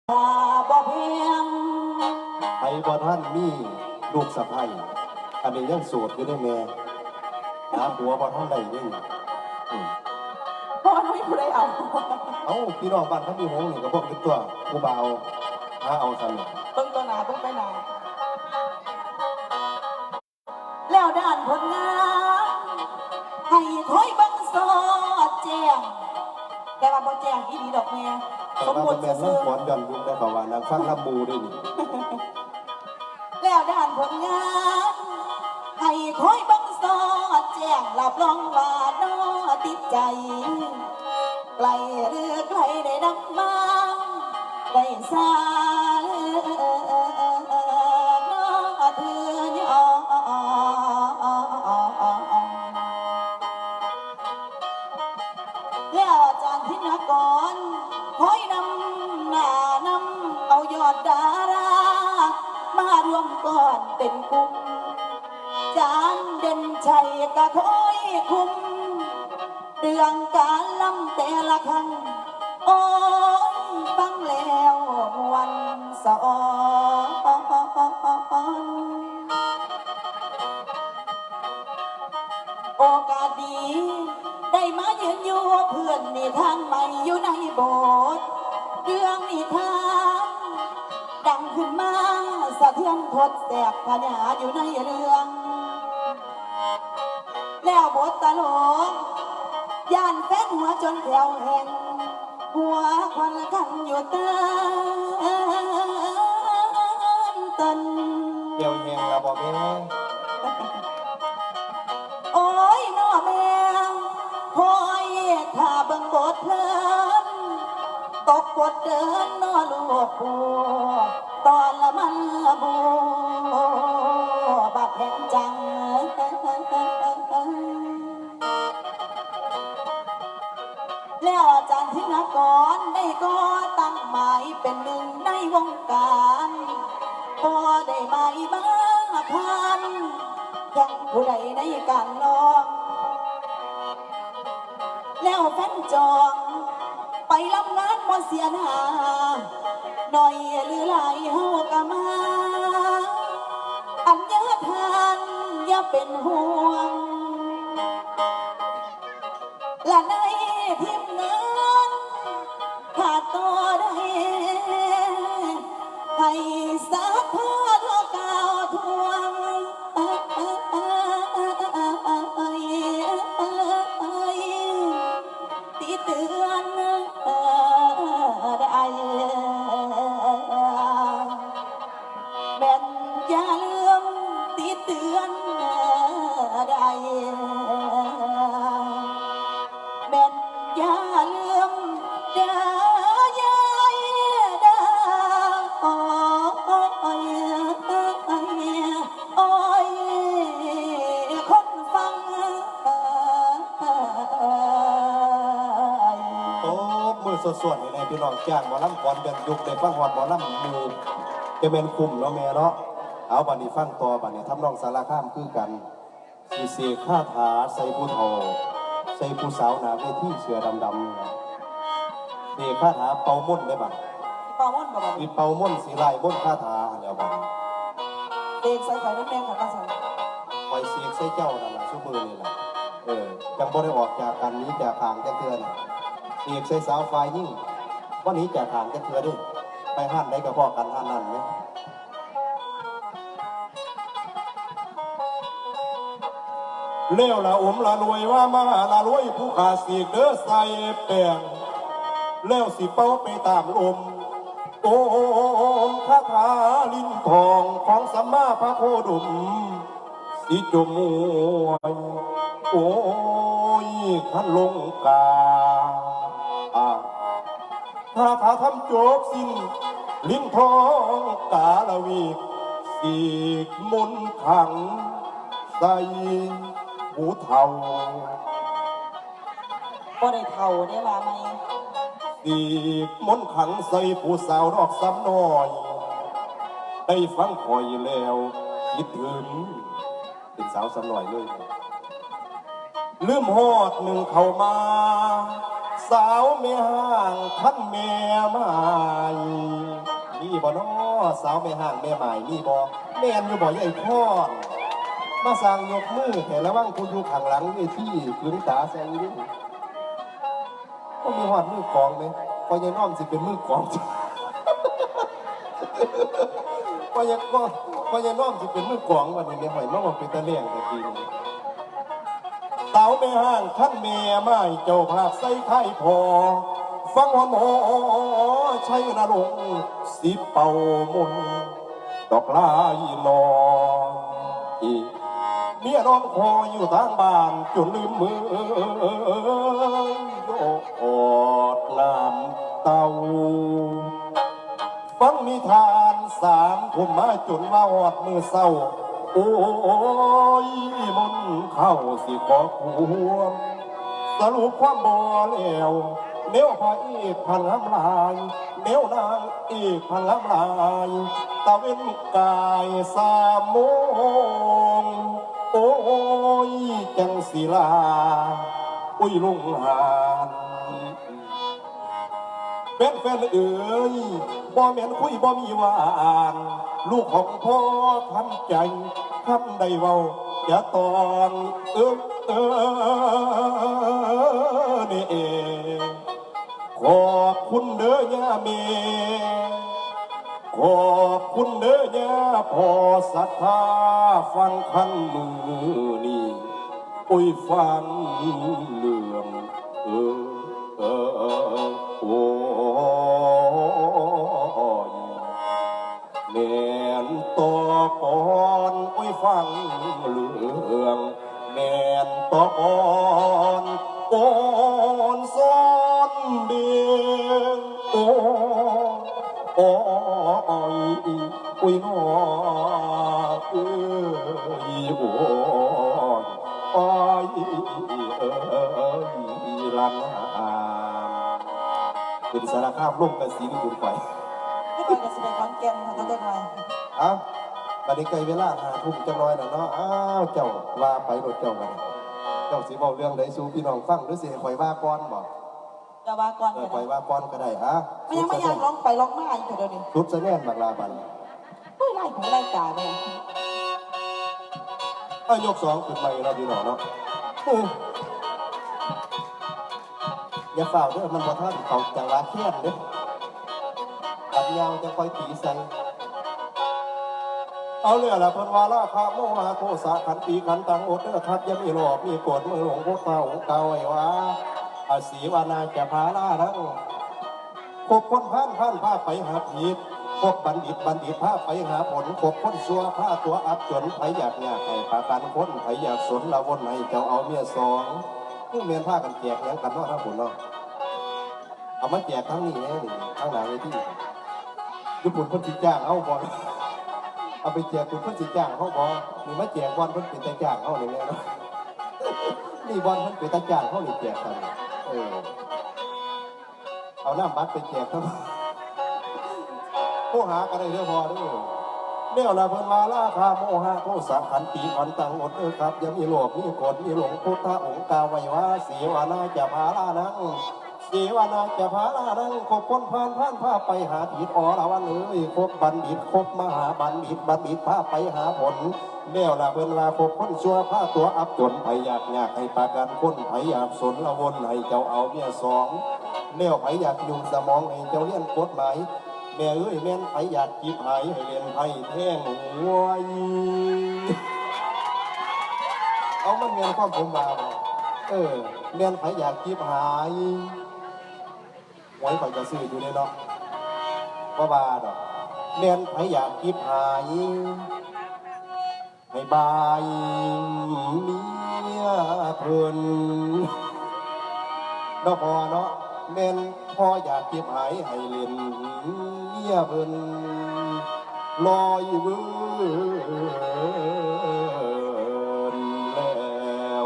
บ่เพียงไอ้บ่ท่านมีลูกสะใภ้อันนี้ยังโสดอยู่ได้แม่หาผัวบ่ท่านได้ยังพ่อน้อยผู้ใดเอาพี่น้องบ้านท่านมีหงนี่ก็บอกเป็นตัวผู้บ่าวหาเอาสั่นเบิ่งตัวหน้าเบิ่งไปหน้าแล้วด้านผลงานให้ถอยบังสอดแจ้งแต่ว่าบ่แจ้งอีดีดอกแม่สมมุติแม่นำขอนย้อนยุคได้ก็ว่านางฟังลำมูได้นี่แล้วด้านผลงานให้ถอยบังสอดแจ้งรับรองว่าน้อติดใจไกลหรือไกลได้ดังมาได้สาน้อเถื่อนแล้วอาจารย์ธินกรคอยนำหน้านำเอายอดดารามารวมก่อนเป็นกลุ่มจานเด่นชัยกะคอยคุมเรื่องการลำแต่ละครั้งโอ้ยฟังแล้วมวนสอนโอกาสดีได้มายืนอยู่เพื่อนนิทานใหม่อยู่ในโบสถ์เรื่องนิทานดังขึ้นมาสะเทือนทดแสกพญาอยู่ในเรื่องแล้วบทตลกย่านแฟนหัวจนแถวแห่งหัวควันกันอยู่เต้นเดี๋ยวแหงละบ่แม่โอ้ยน้อแม่คอยถ้าเบิ่งบทเพลินตกบทเดินน้อลูกผัวตอนละมันบัวบัดแห่งจังแล้วอาจารย์ธินกรได้ก็ตั้งหมายเป็นหนึ่งในวงการพอได้หมายมาพันแข่งผู้ใดในการลองแล้วแฟนจองไปรับงานบ่เสียหน้าหน่อยหรือหลายเฮากะมาอันยาทานอย่าเป็นห่วงและในทีมงานขาดตัวได้ให้สาธารณกล่าวทวงติเตือนได้แม่นอย่าลืมติเตือนได้แม่นอย่าลืมเด้อยายเด้อโอ้ยโอ้ยคนฟังมือสดๆในพี่น้องจ้างหมอลำก่อนเป็นยุคในฟังหอดหมอลำมือจะเป็นคุมเนาะแม่เนาะเอาบัดนี้ฟังต่อบัดนี้ทำนองสารข้ามคือกันสีเสกข้าถาใส่ผู้เฒ่าใส่ผู้สาวหนาเวทีเสือดำๆนี่ข้าถาเป่าม่นได้บัดเป่าม่นบ่บัดมีเป่าม่นสีลายม่นข้าถาแล้วบัดเด็กใส่ไข่น้ำแดงค่ะป้าสันคอยเสกใส่เจ้านั่นแหละชั่วมือนี่แหละจังบ่ได้ออกจากกันนี้จากทางแค่เทือนเสกใส่สาวไฟยิ่งวันนี้จากทางแค่เทือด้วยไปห้านได้กับพ่อกันห้านนั่นไหมเลี้ยวละละรวยว่ามาละรวยผู้ขาสีเด้อใส่แป้งเลี้ยวสิเป้าไปตามลมโอมคาถาลิ้นทองของสัมมาพระโคดมสิจมวยโอ้ยขันลงกาคาถาทำโจบสิ้นลิ้นทองกาละวีสีมนขังใส่ผู้เฒ่าบ่ได้เฒ่าได้ว่าไหมสีมนขังใส่ผู้สาวดอกซ้ำน้อยได้ฟังคอยแล้วคิดถึงเป็นสาวซ้ำน้อยเลยลืมหอดหนึ่งเข้ามาสาวแม่ห่างท่านแม่ไม้ บ่น้อสาวแม่ห่างแม่หมายมีบ่แม่นอยู่บ่ใหญ่พ่อมาสร้างยกมือแต่ระวังคุณอยู่ข้างหลังเวทีขืนตาแซงอยู่ก็มีหอดมือกองไหมพอยังน้อมสิเป็นมือกองพอยังน้อมสิเป็นมือกองวันนี้เนี่ยหอยน้อมเป็นตะเลี่ยงแต่ปีนี้สาวแม่ห่างท่านแม่ไม้เจ้าภาพใส่ไข่พอฟังหอนหมอใช้นาลงสิเป่ามุนดอกลายนอยเมียนอนคอยอยู่ทางบ้านจนลืมมือโยกอดน้ำเต้าฟังนิทาน3 ทุ่มมาจนว่าอดมือเศร้าโอ้ยมนเข้าสิขอควรสรุปความบ่แล้วเลี้ยวพระเอกพันล้ำลายเลี้ยวนางเอกพันล้ำลายตะเว้นกาย3 โมงโอ้ยจังศิลาอุ้ยลุงหานเป็นแฟนเอ๋ยบ่แม่นคุยบ่มีหวานลูกของพ่อทำใจทำได้เว้าอย่าตอนนี่เองขอบคุณเด้อย่าเมขอบคุณเด้อย่าพอศรัทธาฟังคันมือนี่อุ้ยฟังเรื่องโอ้ยแม่นต่อก่อนอุ้ยฟังเรื่องแม่นต่อก่อนก่อนซ้อนเบียงโอ้ยอุ้ยน้อโอ้ยลันเป็นสารคามร่มกันสีที่บุญไฟไม่ไปกับสิเป็นขอนแก่นค่ะต้องได้หน่อยอ่ะบัดนี้ไกลเวลา5 ทุ่มจังน้อยแล้วเนาะอ้าวเจ้าว่าไปรถเจ้ากันเจ้าสิบอกเรื่องใดสู่พี่น้องฟังหรือสิให้ข่อยว่าก่อนบ่จะว่าก่อนก็ได้ข่อยว่าก่อนก็ได้ฮะไม่ยังร้องไปร้องมาอยู่เดี๋ยวนี้สุดสะแน่นบักลาบันเฮ้ยไล่หูไล่ตาเลยยก2ขึ้นไปเราพี่น้องเนาะอย่าฝ่าเด้อมันบ่ทันเขาจังหวะเคียนเด้อปัญญาจะค่อยตีใส่เอาเรื่องละเพิ่นว่าราคาโมหะโทสะขันตีขันตังอดเด้อทัดยังมีหลอกมีกดมือหลงพวกเก่าเก่าไอ้ว่าอาศีวานาจะพาล่าทั้งคบคนพาไปหาผิดคบบัณฑิตพาไปหาผลคบคนซัวพาตัวอับจนไผอยากยากให้ปากันคนไผอยากสนละวนให้เจ้าเอาเมีย2ผู้เมียนพากันแจกยังกันเนาะทั้งผลเนาะเอามาแจกทั้งนี้นี่ทั้งหน้าเวทีญี่ปุ่นคนที่จ้างเอาบ่เอาไปแจกคุณเพิ่นสิจ้างเขาบ่หรือมาแจกบอลเพิ่นเป็นตาจ้างเขาเลยเนี่ยเนาะนี่บอลเพิ่นเป็นตาจ้างเขาเลยแจกกันเอาน้ำบัตรไปแจกเขาผู้หากันได้เรื่องพอด้วยเดี๋ยวละเพิ่นมาราคาโมหะโทสะขันติขันตังหมดครับยังมีโลภมีโกรธมีหลงพุทธะองค์กาไว้ว่าสีวานาจะพาลานังสีวานาจะพาลานังคบคนพาไปหาผิดอ๋อละวันเลยคบบัณฑิตคบมหาบัณฑิตพาไปหาผลเดี๋ยวละเพิ่นลาคบคนชั่วพาตัวอับจนไผอยากให้ปากันคนไผอยากสนละวนให้เจ้าเอาเมีย2เดี๋ยวไผอยากยุ่งสมองให้เจ้าเลี้ยนกฎหมายแม่เอ้ยแม่นไผอยากจีบหายให้เรียนไผแท่งหัวเอามันเมียนความผมมาแม่นไผอยากจีบหายไว้ข่อยจะซื้ออยู่ในเนาะว่าบาดอกแม่นไผอยากจีบหายให้บายเมียเพิ่นเนาะพอเนาะแม่นพออยากจีบหายให้เล่นเมียเพิ่นลอยเวินแล้ว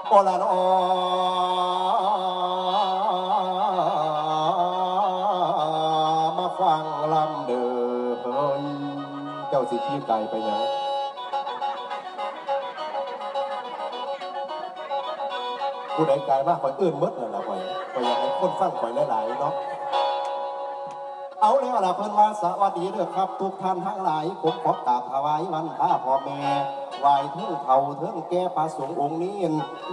โอลานอมาฟังลำเด้อเจ้าสิขี้ไก่ไปยัง ผู้ใดกลายว่าข่อยเอื้อนมดเลยล่ะข่อยอยากให้คนฟังข่อยหลายๆเนาะเอาแล้วล่ะเพิ่นว่าสวัสดีเด้อครับทุกท่านทั้งหลายผมขอกราบถวายวันพระพ่อแม่ไหวเทิงเฒ่าเทิงแก่พระสงฆ์องค์นี้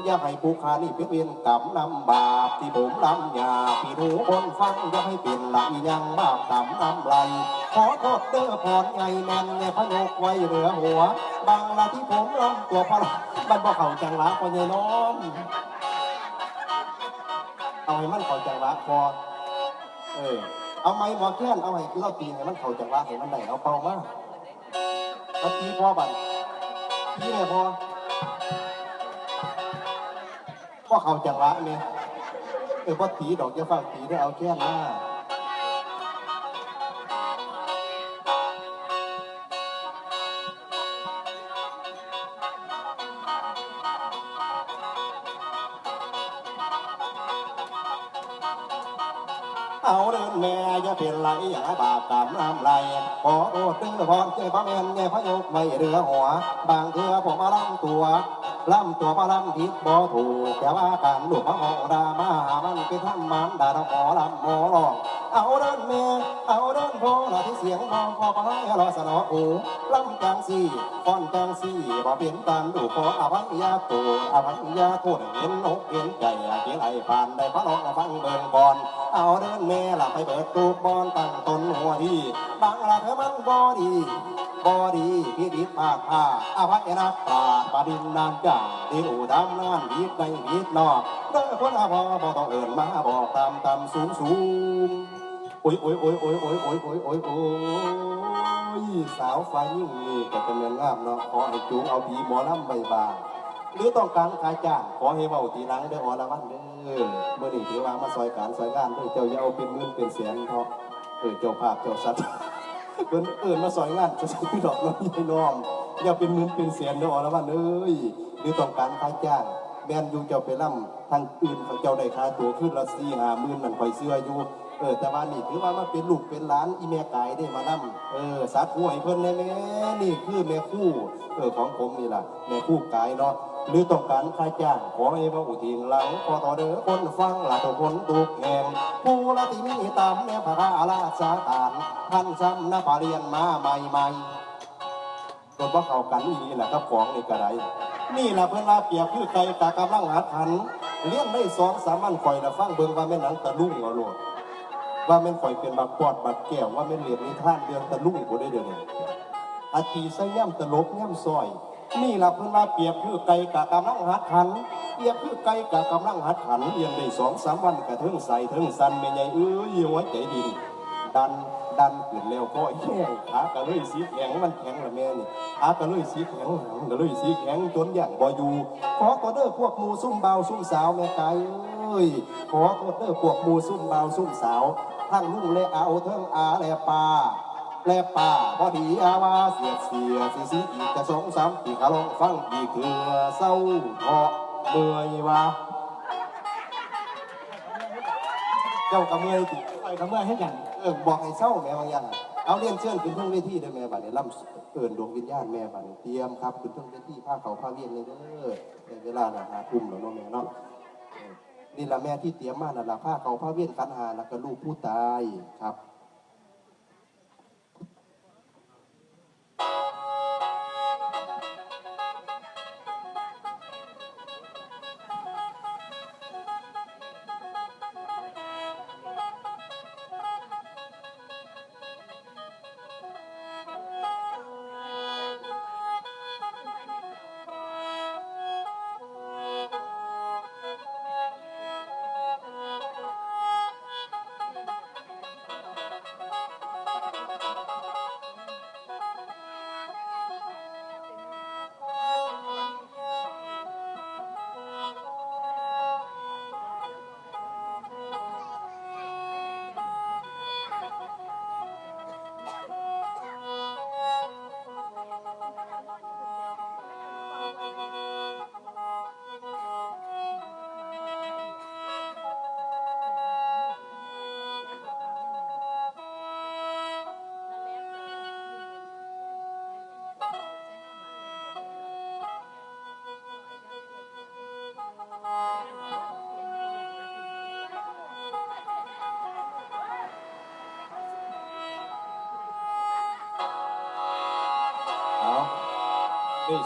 อย่าให้ผู้ค้านี่เป็นเวรกรรมนำบาปที่ผมลำหยาพี่หนูคนฟังอย่าให้เป็นหลักยังบาปกรรมนำไหลขอโทษเด้อพรใหญ่แม่นแม่พระยกไว้เหนือหัวบางละที่ผมลำตัวพระมันบ่เข้าจังหวะพ่อใหญ่น้อมเอาให้มันเข้าจังหวะพอเอาไม้หมอแค้นเอาให้เราตีให้มันเข้าจังหวะให้มันได้เอาเป่ามาเอาตีพอบัดตีแม่พอเข้าจังหวะเนี่ยพอตีดอกจะฟังตีได้เอาแค้นมาเอาเดินแม่อย่าเป็นไรอย่าบาปกรรมน้ำไหลขอโทษเด้อพรเจ้าพระแม่แง่พระยกไม่เรือหัวบางเถื่อผมมาล้ำตัวมาล้ำผิดบ่ถูกแต่ว่าการหลวงพระองค์ดามามันเป็นท่านมันด่าเราหมอลำหมอร้องเอาเดินแม่เอาเดินพ่อละที่เสียงพอให้รอสนอโอ้ลำจังสี่ฟ้อนจังสี่บ่เป็นตามดูขออภัยยาโตเห็นนกเห็นใจเกี่ยไรผ่านได้พระน้องฟังเบิ่งก่อนเอาเดินแม่ละไปเปิดตูบอลตั้งต้นหัวที่บางละเธอมันบ่ดีพิดิษภาคผ้าอภัยนักปราบดินนานจ่าที่อู่ทำนานวิทย์ในวิทย์นอกเด้อคนอาภอบ่ต้องเอิ่นมาบอกตามสูงโอ้ยสาวฟ้ายิ่งนี่ก็เป็นเรื่องงามเนาะขอให้จูงเอาผีหมอลำใบบางหรือต้องการขายจ้างขอให้เบาทีหลังเด้ออรวันเด้อเมื่อนี้ถือว่ามาซอยการซอยงานด้วยเจ้าอย่าเอาเป็นหมื่นเป็นแสนเพราะเจ้าภาพเจ้าสัตว์มาซอยงานจะใช้ดอกน้อยใหญ่น้อมอย่าเป็นหมื่นเป็นแสนเด้ออรวันเอ้ยหรือต้องการขายจ้างแม่นอยู่เจ้าไปล่ำทางอื่นเขาเจ้าได้ค่าตัวขึ้นละ4-5 หมื่นนั่นคอยเสื้ออยู่แต่ว่านี่ถือว่ามันเป็นลูกเป็นหลานอีแม่กายได้มาล่ำสัตว์ห่วยเพิ่นเลยแม่นี่คือแม่คู่ของผมนี่ล่ะแม่คู่กายเนาะหรือต้องการค่าจ้างขอให้พระอุทิศหลังขอต่อเด้อคนฟังละทุกคนทุกแห่งผู้ละที่มีตามแม่พระราชการท่านซ้ำนะพาเรียนมาใหม่ๆตัวว่าเข้ากันนี่แหละครับของนี่กระไรนี่แหละเพิ่นลาเปรียบคือไก่กากำลังหัดหันเลี้ยงได้2-3 วันข่อยละฟังเบิ่งว่าแม่หนังตะลุ่งเอาโลดว่าแม่นข่อยเป็นบักปอดบักแก้วว่าแม่นเรียนนิทานเรื่องตะลุ่งบ่ได้เด้อเนี่ยอาทีใส่ย่ำตลกย่ำซอยนี่ล่ะเพิ่นว่าเปรียบคือไก่กะกำลังหัดขันเปรียบคือไก่กะกำลังหัดขันเรียนได้2-3 วันกะเทิงใส่เทิงสันแม่ใหญ่หัวใจดินดันขึ้นแล้วก็แห้งขากะเลยสีแข็งมันแข็งละแม่นี่ขากะเลยสีแข็งหางกะเลยสีแข็งจนอย่างบ่อยู่ขอตัวเด้อพวกหมู่ซุ่มเบาซุ่มสาวแม่ไก่ขอตัวเด้อพวกหมู่ซุ่มเบาซุ่มสาวทั้งลุงและเอาเทิงอาและป่าพอดีอาวาเสียสีอีกจะ2-3 ปีขาลองฟังอีกคือเศร้าเพาะเมื่อยว่าเจ้ากระเมื่อยติไปกระเมื่อยให้กันบอกให้เศร้าแม่บางอย่างเอาเรียนเชิญขึ้นทุ่งเวทีได้แม่บัดนี้ล่ำดวงวิญญาณแม่บัดนี้เตรียมครับขึ้นทุ่งเวทีผ้าเขาผ้าเวียนเลยเด้อในเวลา5 ทุ่มแล้วเนาะแม่เนาะนี่ละแม่ที่เตรียมมานั่นละผ้าเขาผ้าเวียนขันหาแล้วก็ลูกผู้ตายครับ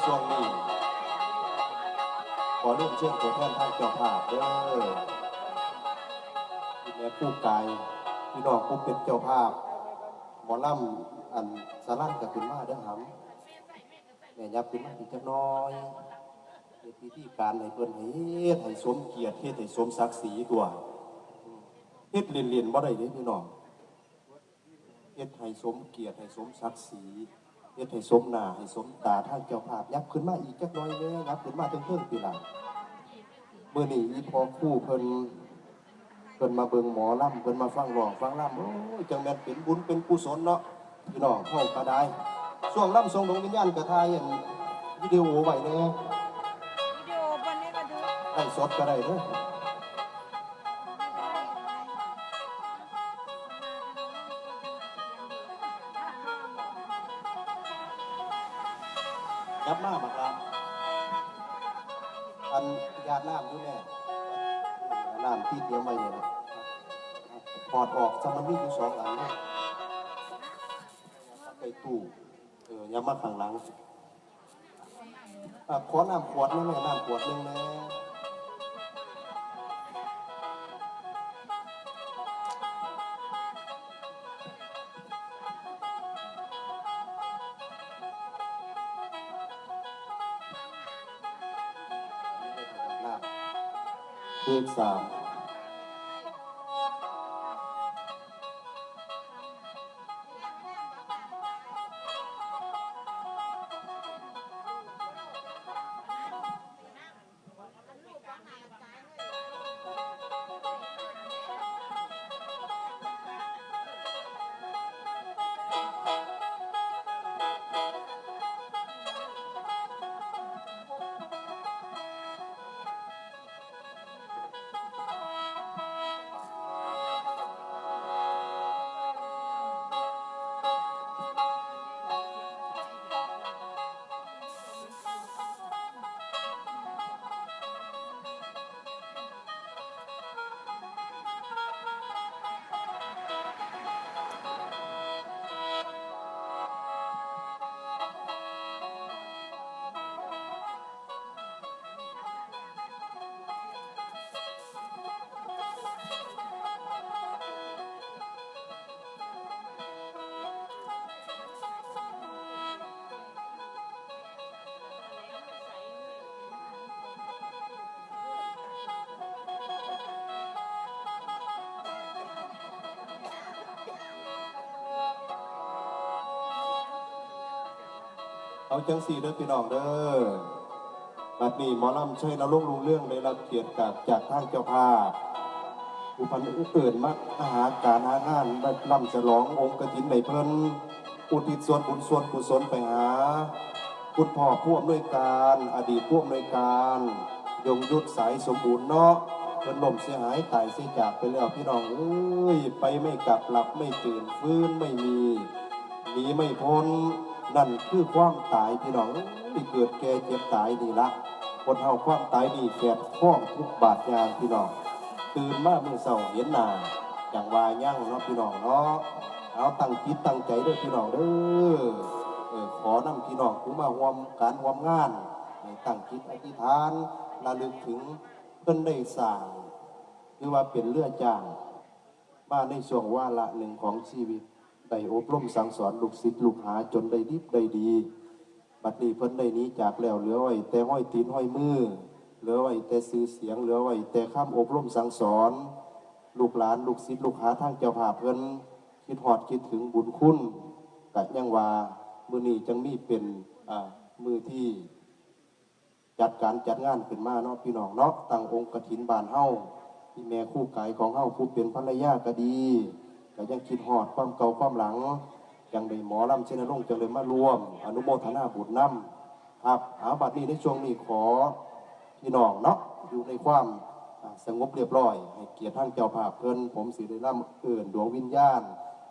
ช่วงนี้ขอเรื่องเชิญตัวแทนทางเจ้าภาพเด้อพี่แม่ผู้กายพี่น้องผู้เป็นเจ้าภาพหมอลำอันสารันกับคุณมาเด้อหำแม่ยับขึ้นมาอีกจักน้อยเฮ็ดพิธีการให้เพิ่นเฮ็ดให้สมเกียรติเฮ็ดให้สมศักดิ์ศรีตัวเฮ็ดเรียนๆบ่ได้เด้พี่น้องเฮ็ดให้สมเกียรติให้สมศักดิ์ศรีเฮ็ดให้สมหน้าให้สมตาทางเจ้าภาพยับขึ้นมาอีกจักน้อยแม่ยับขึ้นมาเทิงๆพี่ล่ะมื้อนี้อีพ่อครูเพิ่นมาเบิ่งหมอลำเพิ่นมาฟังร้องฟังลำโอ้ยจังแม่นเป็นบุญเป็นกุศลเนาะพี่น้องเฮาก็ได้ช่วงลำทรงดวงวิญญาณก็ถ่ายอันวิดีโอไว้แน่ วิดีโอวันนี้ก็ดู ไอ้สดก็ได้เด้อยับมาบักลาอันยาดน้ำอยู่แน่น้ำที่เตรียมไว้เนี่ยถอดออกซะมันมีอยู่สองอันเนี่ยไปตู้ยับมาข้างหลังขอน้ำขวดนึงแม่น้ำขวดนึงแม่เลขสามเอาจังสี่เด้อพี่น้องเด้อบัดนี้หมอลำใช้นรงค์ลุงเรื่องได้รับเกียรติจากทางเจ้าภาพผู้พันอื่นมาหาการหางานได้ลำฉลององค์กฐินในเพิ่นอุทิศส่วนบุญส่วนกุศลไปหาคุณพ่อผู้อำนวยการอดีตผู้อำนวยการยงยุทธสายสมบูรณ์เนาะเพิ่นล่มเสียหายตายเสียจากไปแล้วพี่น้องเอ้ยไปไม่กลับหลับไม่ตื่นฟื้นไม่มีหนีไม่พ้นนั่นคือความตายพี่น้องที่เกิดแก่เจ็บตายนี่ละคนเฮาความตายนี่แกดข้องทุกบาทยางพี่น้องตื่นมาเมื่อเช้าเห็นหน้าอย่างว่ายั่งเนาะพี่น้องเนาะเอาตั้งจิตตั้งใจเด้อพี่น้องเด้อขอนำพี่น้องผู้มาร่วมการร่วมงานให้ตั้งจิตอธิษฐานระลึกถึงเพิ่นได้สร้างหรือว่าเป็นเรือจ้างมาในช่วงวาระหนึ่งของชีวิตได้อบรมสั่งสอนลูกศิษย์ลูกหาจนได้ดีได้ดีบัดนี้เพิ่นได้นี้จากแล้วเหลือไว้แต่ห้อยตีนห้อยมือเหลือไว้แต่สื่อเสียงเหลือไว้แต่คำอบรมสั่งสอนลูกหลานลูกศิษย์ลูกหาทางเจ้าภาพเพิ่นคิดฮอดคิดถึงบุญคุณกะยังว่ามื้อนี้จังมีเป็นมื้อที่จัดการจัดงานขึ้นมาเนาะพี่น้องเนาะตั้งองค์กฐินบ้านเฮาที่แม่คู่กายของเฮาผู้เป็นภรรยาก็ดีก็ยังคิดฮอดความเก่าความหลังยังได้หมอลำเชนรงค์จังเลยมารวมอนุโมทนาบุญนำครับบัดนี้ในช่วงนี้ขอพี่น้องเนาะอยู่ในความสงบเรียบร้อยให้เกียรติทางเจ้าภาพเพิ่นผมสิได้ร่ำเอิ้นดวงวิญญาณ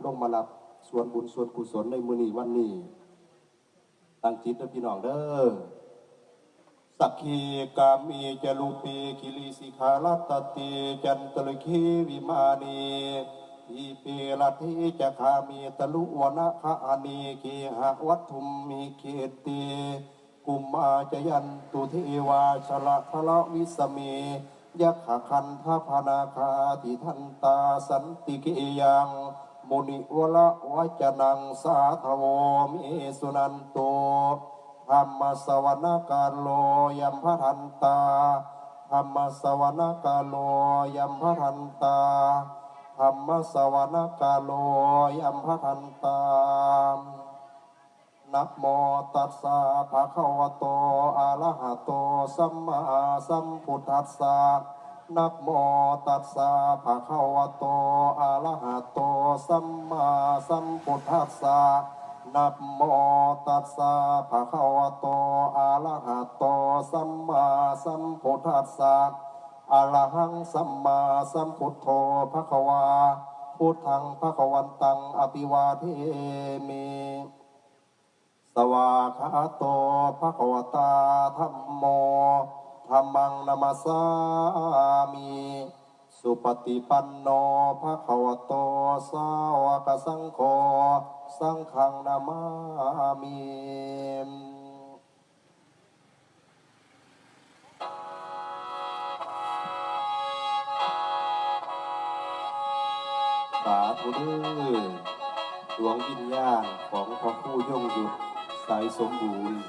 ลงมารับส่วนบุญส่วนกุศลในมื้อนี้วันนี้ตั้งจิตเด้อพี่น้องเด้อสักขีกามีจลุปีคิลิสิขาลตติจันตลคีวิมานีทีเปรติจะคามีตลุวนะคะอานีกีหะวัตถุมมีเกติ กุมมาจยันตุเทวาชละทละวิสเมยักขคันทพนาคาติทันตาสันติเกยังมุนิวละวัจนังสาทโวมิสุนันโตธรรมสวนกาโลยัมพทันตาธรรมสวนกาโลยัมพทันตาธรรมสวนกาโลยัมพทันตานะโมตัสสะภะคะวะโตอะระหะโตสัมมาสัมพุทธัสสะนะโมตัสสะภะคะวะโตอะระหะโตสัมมาสัมพุทธัสสะนะโมตัสสะภะคะวะโตอะระหะโตสัมมาสัมพุทธัสสะอะระหังสัมมาสัมพุทโธภะคะวาพุทธังภะคะวันตังอภิวาเทมิสวาคาโตภะคะวตาธัมโมธัมมังนามัสสามิสุปฏิปันโนภะคะวโตสาวกสังโฆสังฆังนามามิสาธุเด้อดวงวิญญาณของพระผู้ยงยุทธสายสมบูรณ์